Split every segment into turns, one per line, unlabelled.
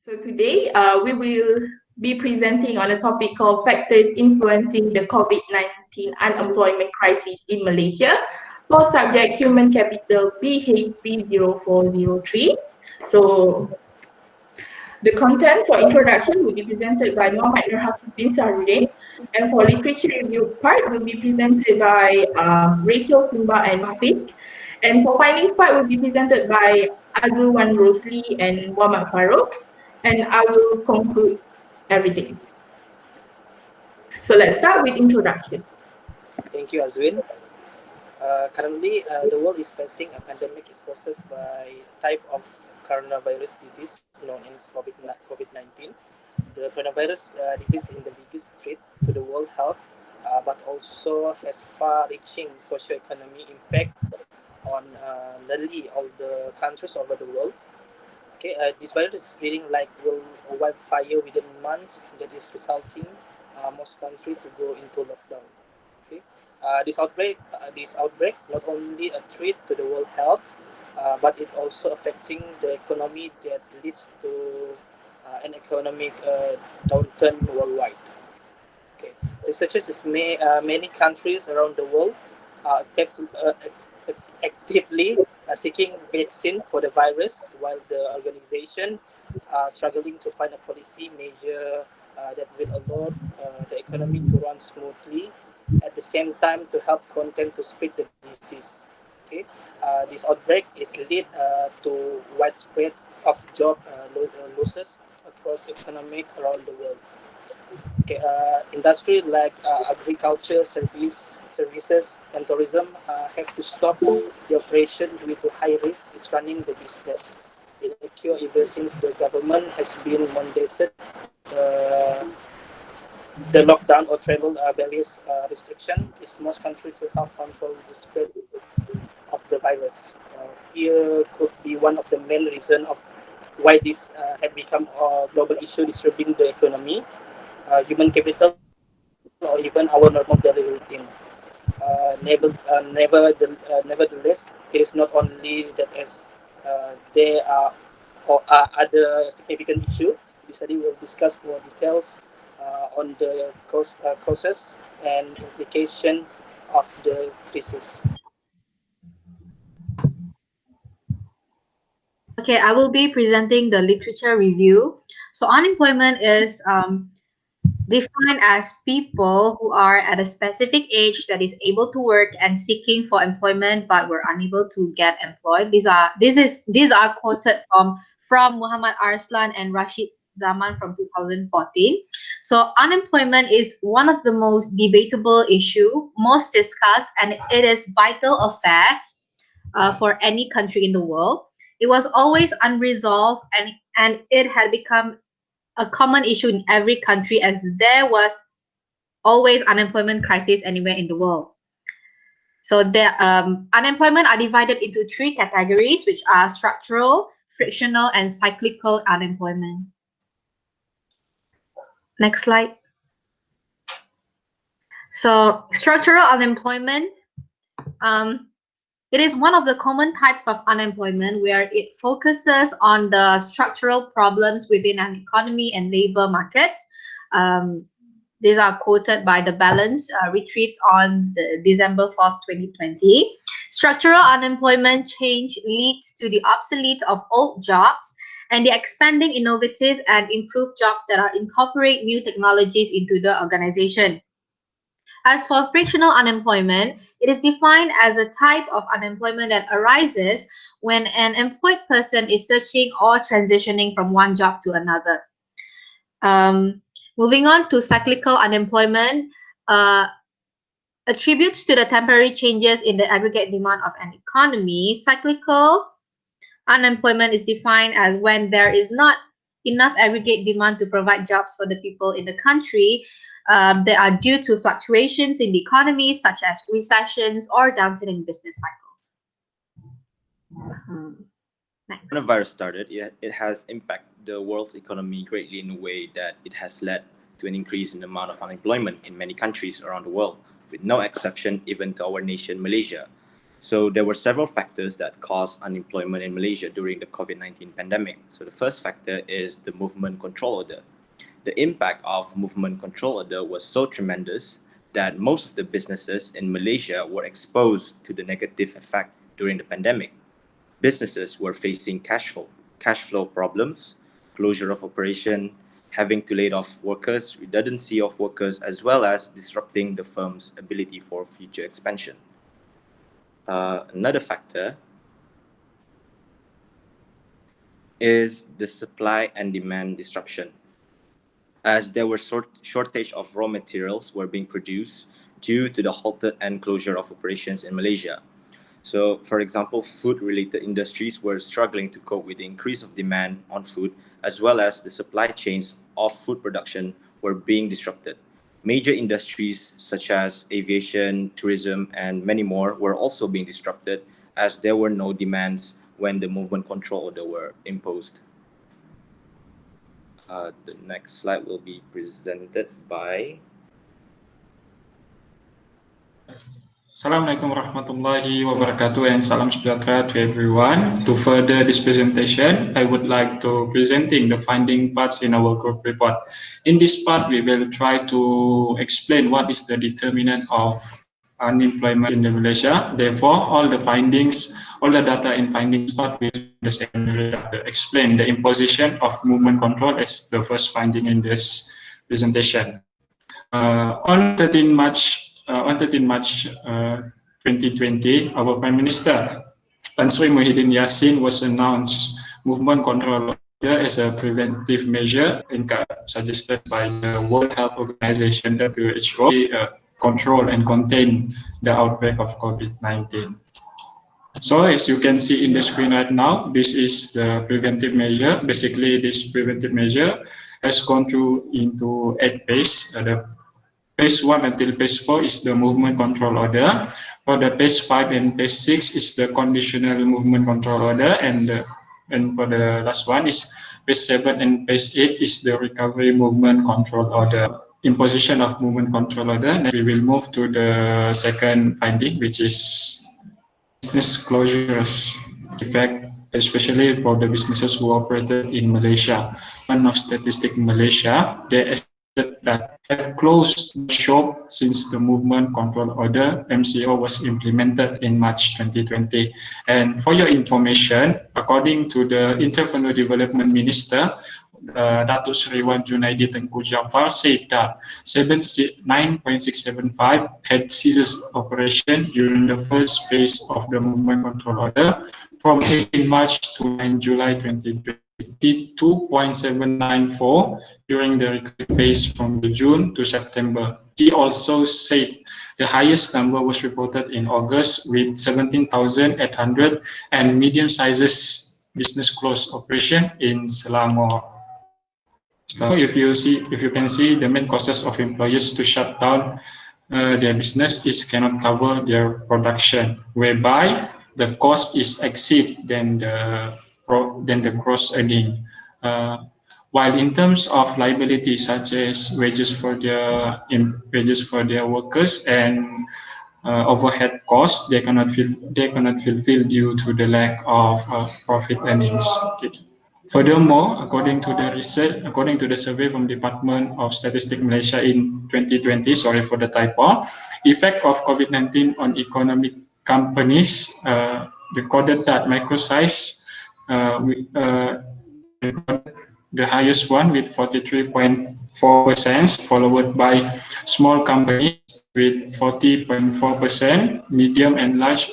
So today we will be presenting on a topic called factors influencing the COVID-19 unemployment crisis in Malaysia for subject human capital BH30403. So the content for introduction will be presented by Muhammad Nurhafiz bin Sarudin, and for literature review part will be presented by Rachel, Simba, and Mafiq. And for findings part will be presented by Azulwan Rosli and Muhammad Farouk. And I will conclude everything. So let's start with introduction.
Thank you, Azwin. Currently, the world is facing a pandemic is caused by a type of coronavirus disease known as COVID-19. The coronavirus disease is the biggest threat to the world health, but also has far-reaching socio-economic impact on nearly all the countries over the world. Okay, this virus is spreading like wildfire within months that is resulting most countries to go into lockdown. Okay, this outbreak not only a threat to the world health, but it also affecting the economy that leads to an economic downturn worldwide. Okay, researchers in many countries around the world are actively seeking vaccine for the virus, while the organization are struggling to find a policy measure that will allow the economy to run smoothly at the same time to help content to spread the disease. Okay, this outbreak is lead to widespread of job losses across economic around the world. Okay, industry like agriculture, services, and tourism have to stop the operation due to high risk is running the business. It occur ever since the government has been mandated uh, the lockdown or travel barriers restriction is most countries to help control the spread of the virus. Here could be one of the main reasons of why this had become a global issue disturbing the economy, human capital, or even our normal daily routine. Nevertheless, it is not only that as there are other significant issues. The study will discuss more details on the causes and implication of the crisis.
Okay, I will be presenting the literature review. So unemployment is defined as people who are at a specific age that is able to work and seeking for employment but were unable to get employed. These are quoted from Muhammad Arslan and Rashid Zaman from 2014. So unemployment is one of the most debatable issue, most discussed, and it is vital affair for any country in the world. It was always unresolved, and it had become a common issue in every country as there was always unemployment crisis anywhere in the world. So the unemployment are divided into three categories, which are structural, frictional, and cyclical unemployment. Next slide. So structural unemployment, it is one of the common types of unemployment where it focuses on the structural problems within an economy and labor markets. These are quoted by The Balance, retrieved on December 4th, 2020. Structural unemployment change leads to the obsolete of old jobs and the expanding innovative and improved jobs that are incorporate new technologies into the organization. As for frictional unemployment, it is defined as a type of unemployment that arises when an employed person is searching or transitioning from one job to another. Moving on to cyclical unemployment, attributes to the temporary changes in the aggregate demand of an economy. Cyclical unemployment is defined as when there is not enough aggregate demand to provide jobs for the people in the country. They are due to fluctuations in the economy, such as recessions or downturn in business cycles.
Next. When the virus started, it has impacted the world's economy greatly in a way that it has led to an increase in the amount of unemployment in many countries around the world, with no exception even to our nation, Malaysia. So there were several factors that caused unemployment in Malaysia during the COVID-19 pandemic. So the first factor is the movement control order. The impact of movement control order was so tremendous that most of the businesses in Malaysia were exposed to the negative effect during the pandemic. Businesses were facing cash flow problems, closure of operation, having to lay off workers, redundancy of workers, as well as disrupting the firm's ability for future expansion. Another factor is the supply and demand disruption, as there were shortage of raw materials were being produced due to the halted and closure of operations in Malaysia. So, for example, food-related industries were struggling to cope with the increase of demand on food, as well as the supply chains of food production were being disrupted. Major industries such as aviation, tourism, and many more were also being disrupted as there were no demands when the movement control order were imposed. The next slide will be presented by.
Assalamualaikum warahmatullahi wabarakatuh and salam sejahtera to everyone. To further this presentation, I would like to presenting the finding parts in our group report. In this part, we will try to explain what is the determinant of unemployment in Malaysia. Therefore, all the findings, all the data in findings part will the secondary data. Explain the imposition of movement control as the first finding in this presentation. On 13 March 2020, our Prime Minister Tan Sri Muhyiddin Yassin was announced movement control order as a preventive measure suggested by the World Health Organization (WHO) control and contain the outbreak of COVID-19. So as you can see in the screen right now, this is the preventive measure. Basically, this preventive measure has gone through into 8 phases. The phase 1 until phase 4 is the movement control order. For the phase 5 and phase 6 is the conditional movement control order, and for the last one is phase 7 and phase 8 is the recovery movement control order. Imposition of movement control order. Next, we will move to the second finding, which is business closures effect, especially for the businesses who operated in Malaysia. One of Statistics Malaysia, they estimated that have closed shop since the movement control order (MCO) was implemented in March 2020. And for your information, according to the Entrepreneur Development Minister, Datuk Sri Wan Junaidi Tengku Jaafar said that 9.675 had ceased operation during the first phase of the movement control order from 18 March to 9 July 2020. 2.794 during the recovery phase from June to September. He also said the highest number was reported in August with 17,800 and medium sizes business closed operation in Selangor. So if you can see, the main causes of employers to shut down their business is cannot cover their production, whereby the cost is exceed than the gross earning. While in terms of liability, such as wages for their workers and overhead costs, they cannot fulfill due to the lack of profit earnings. Furthermore, according to the survey from Department of Statistics Malaysia in 2020, sorry for the typo, effect of COVID-19 on economic companies recorded that microsize the highest one with 43.4%, followed by small companies with 40.4%, medium and large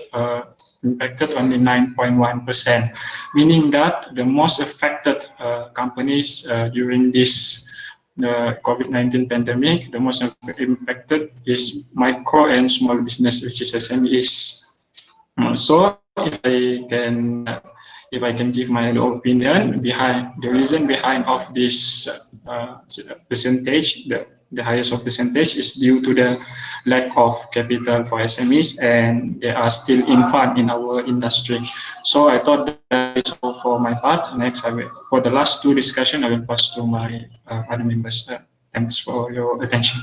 impacted only 9.1%, meaning that the most affected companies during this COVID-19 pandemic, the most impacted is micro and small business, which is SMEs. So if I can give my opinion behind the reason behind of this percentage, the highest of percentage is due to the lack of capital for SMEs, and they are still infant in our industry. So I thought that is all for my part. Next, for the last two discussion, I will pass to my other members. Thanks for your attention.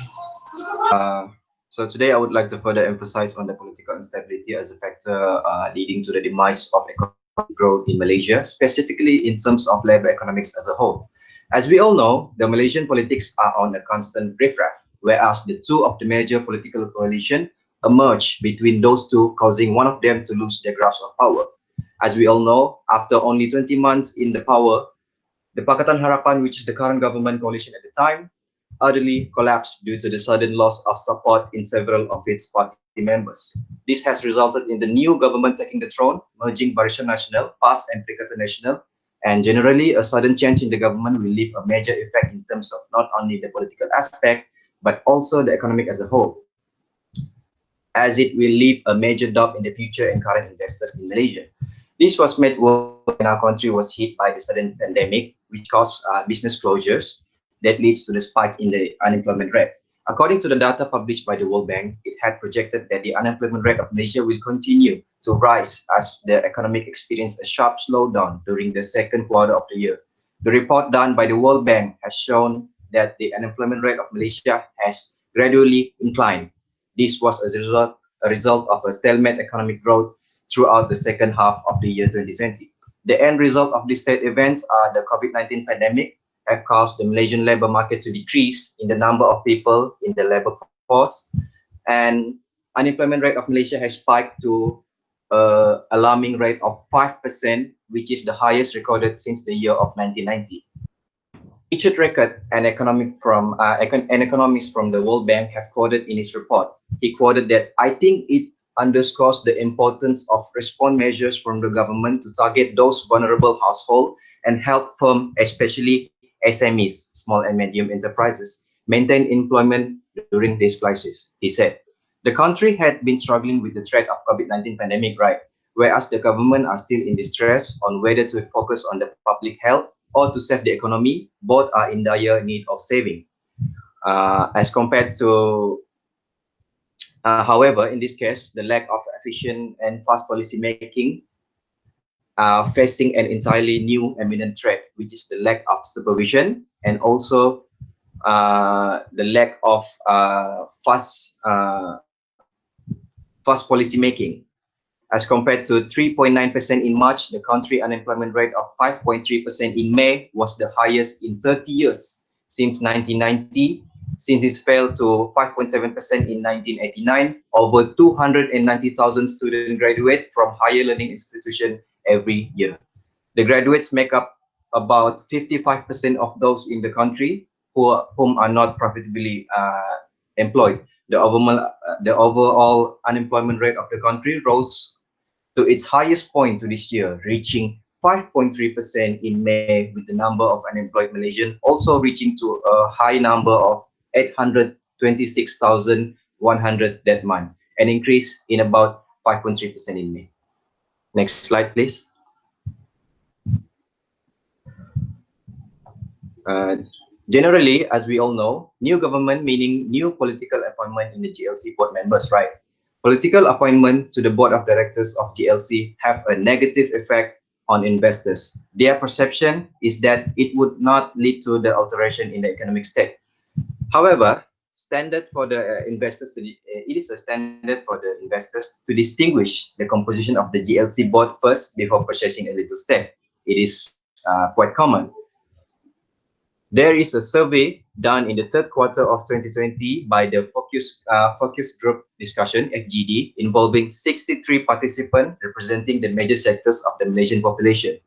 So today I would like to further emphasize on the political instability as a factor leading to the demise of economic growth in Malaysia, specifically in terms of labor economics as a whole. As we all know, the Malaysian politics are on a constant riffraff, whereas the two of the major political coalition emerge between those two, causing one of them to lose their grasp of power. As we all know, after only 20 months in the power, the Pakatan Harapan, which is the current government coalition at the time, utterly collapsed due to the sudden loss of support in several of its party members. This has resulted in the new government taking the throne, merging Barisan Nasional, PAS, and Perikatan Nasional. And generally, a sudden change in the government will leave a major effect in terms of not only the political aspect, but also the economic as a whole, as it will leave a major doubt in the future and current investors in Malaysia. This was made worse when our country was hit by the sudden pandemic, which caused business closures that leads to the spike in the unemployment rate. According to the data published by the World Bank, it had projected that the unemployment rate of Malaysia will continue to rise as the economic experienced a sharp slowdown during the second quarter of the year. The report done by the World Bank has shown that the unemployment rate of Malaysia has gradually inclined. This was a result of a stalemate economic growth throughout the second half of the year 2020. The end result of these said events are the COVID-19 pandemic have caused the Malaysian labor market to decrease in the number of people in the labor force, and unemployment rate of Malaysia has spiked to alarming rate of 5%, which is the highest recorded since the year of 1990. Richard Record, an economist from the World Bank, have quoted in his report. He quoted that, "I think it underscores the importance of response measures from the government to target those vulnerable households and help firms, especially SMEs, small and medium enterprises, maintain employment during this crisis," he said. The country had been struggling with the threat of COVID-19 pandemic, right? Whereas the government are still in distress on whether to focus on the public health or to save the economy. Both are in dire need of saving. As compared to, however, in this case, the lack of efficient and fast policy making facing an entirely new imminent threat, which is the lack of supervision and also the lack of fast policy making. As compared to 3.9% in March, the country unemployment rate of 5.3% in May was the highest in 30 years since 1990. Since it fell to 5.7% in 1989, over 290,000 students graduate from higher learning institutions every year. The graduates make up about 55% of those in the country whom are not profitably employed. The overall unemployment rate of the country rose to its highest point to this year, reaching 5.3% in May, with the number of unemployed Malaysians also reaching to a high number of 826,100 that month, an increase in about 5.3% in May. Next slide, please. Generally, as we all know, new government meaning new political appointment in the GLC board members, right? Political appointment to the board of directors of GLC have a negative effect on investors. Their perception is that it would not lead to the alteration in the economic state. However, it is a standard for the investors to distinguish the composition of the GLC board first before purchasing a little stake. It is quite common. There is a survey done in the third quarter of 2020 by the Focus Group Discussion, FGD, involving 63 participants representing the major sectors of the Malaysian population.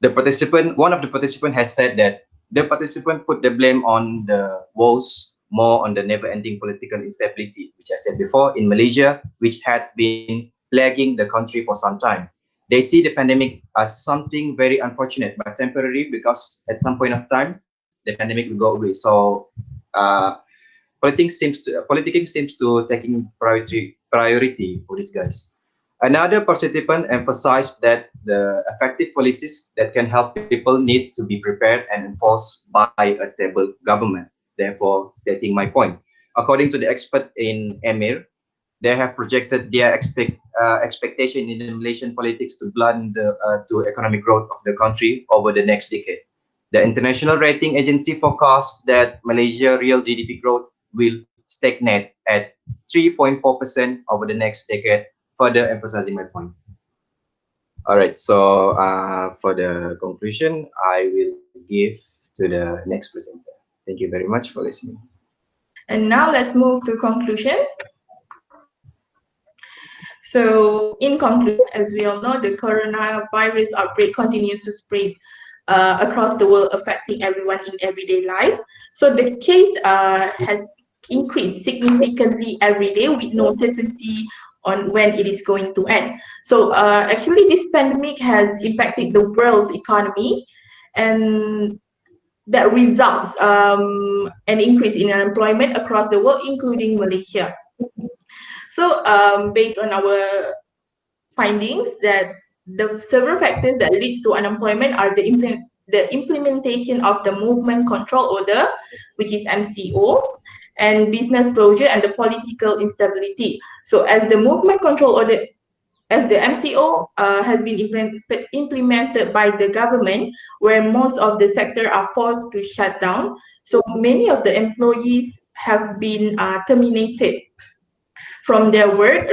One of the participants has said that the participant put the blame on the woes more on the never-ending political instability, which I said before, in Malaysia, which had been plaguing the country for some time. They see the pandemic as something very unfortunate but temporary, because at some point of time the pandemic will go away. So politicking seems to taking priority for these guys. Another participant emphasized that the effective policies that can help people need to be prepared and enforced by a stable government. Therefore, stating my point, according to the expert in Emir, they have projected their expectation in the Malaysian politics to blunt to economic growth of the country over the next decade. The International Rating Agency forecasts that Malaysia real GDP growth will stagnate at 3.4% over the next decade, further emphasizing my point. All right, so for the conclusion, I will give to the next presenter. Thank you very much for listening.
And now let's move to conclusion. So, in conclusion, as we all know, the coronavirus outbreak continues to spread across the world, affecting everyone in everyday life. So, the case has increased significantly every day with no certainty on when it is going to end. So, actually, this pandemic has impacted the world's economy, and that results an increase in unemployment across the world, including Malaysia. So, based on our findings, that the several factors that leads to unemployment are the implementation of the movement control order, which is MCO, and business closure and the political instability. So, as the movement control order, as the MCO has been implemented by the government, where most of the sector are forced to shut down, so many of the employees have been terminated from their work,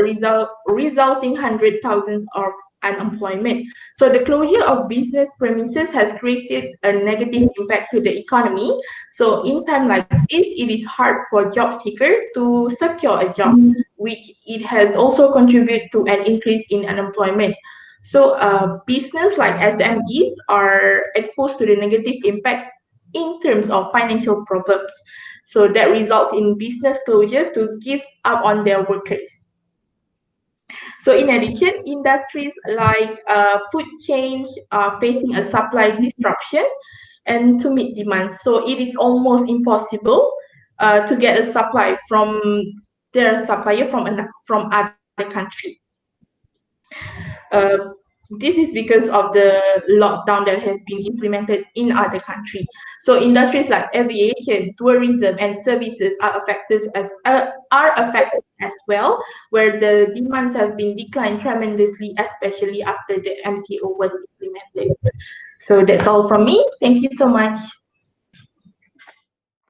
resulting hundred thousands of unemployment. So the closure of business premises has created a negative impact to the economy. So in time like this, it is hard for job seeker to secure a job, which it has also contributed to an increase in unemployment. So business like SMEs are exposed to the negative impacts in terms of financial problems. So that results in business closure to give up on their workers. So in addition, industries like food chains are facing a supply disruption and to meet demand. So it is almost impossible to get a supply from their supplier from other country. Uh, this is because of the lockdown that has been implemented in other countries. So industries like aviation, tourism, and services are affected as well, where the demands have been declined tremendously, especially after the MCO was implemented. So that's all from me. Thank you so much.